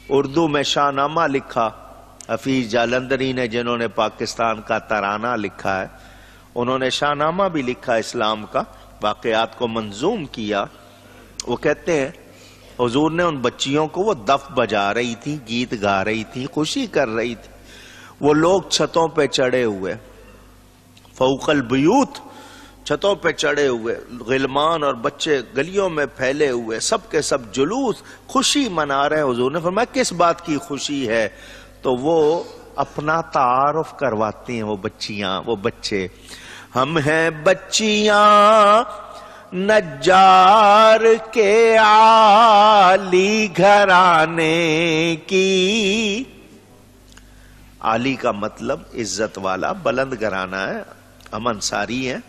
اردو میں شاہ نامہ لکھا حفیظ جالندری نے، جنہوں نے پاکستان کا ترانہ لکھا ہے، انہوں نے شاہ نامہ بھی لکھا اسلام کا، واقعات کو منظوم کیا۔ وہ کہتے ہیں حضور نے ان بچیوں کو، وہ دف بجا رہی تھی، گیت گا رہی تھی، خوشی کر رہی تھی، وہ لوگ چھتوں پہ چڑھے ہوئے، فوق البیوت چھتوں پہ چڑھے ہوئے، غلمان اور بچے گلیوں میں پھیلے ہوئے، سب کے سب جلوس خوشی منا رہے ہیں۔ حضور نے فرمایا کس بات کی خوشی ہے؟ تو وہ اپنا تعارف کرواتے ہیں، وہ بچیاں، وہ بچے، ہم ہیں بچیاں نجار کے عالی گھرانے کی۔ عالی کا مطلب عزت والا، بلند گھرانہ ہے۔ ہم انصاری ہیں،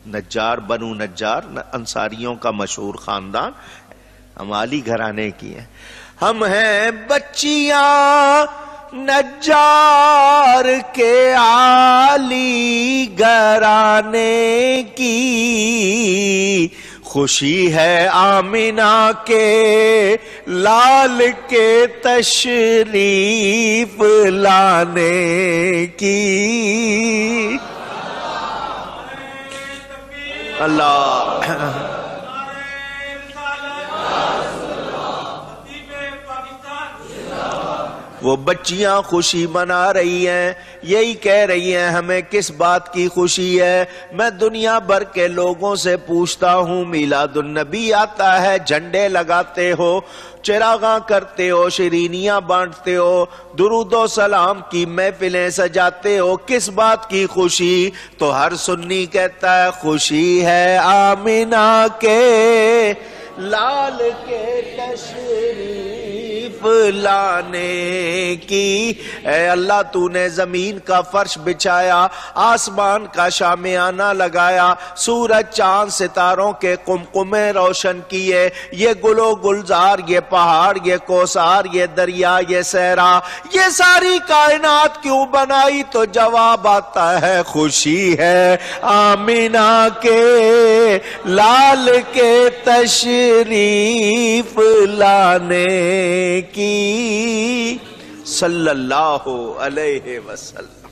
نجار، بنو نجار انصاریوں کا مشہور خاندان، ہم عالی گھرانے کی ہیں۔ ہم ہیں بچیاں نجار کے عالی گھرانے کی، خوشی ہے آمنہ کے لال کے تشریف لانے کی۔ اللہ وہ بچیاں خوشی منا رہی ہیں، یہی کہہ رہی ہیں ہمیں کس بات کی خوشی ہے؟ میں دنیا بھر کے لوگوں سے پوچھتا ہوں، میلاد النبی آتا ہے، جھنڈے لگاتے ہو، چراغاں کرتے ہو، شیرینیاں بانٹتے ہو، درود و سلام کی محفلیں سجاتے ہو، کس بات کی خوشی؟ تو ہر سنی کہتا ہے خوشی ہے آمنہ کے لال کے تشریف لانے کی۔ اے اللہ تو نے زمین کا فرش بچھایا، آسمان کا شامیانہ لگایا، سورج چاند ستاروں کے قمقمے روشن کیے، یہ گل و گلزار، یہ پہاڑ، یہ کوثر، یہ دریا، یہ صحرا، یہ ساری کائنات کیوں بنائی؟ تو جواب آتا ہے خوشی ہے آمنہ کے لال کے تشریف لانے کی، صلی اللہ علیہ وسلم۔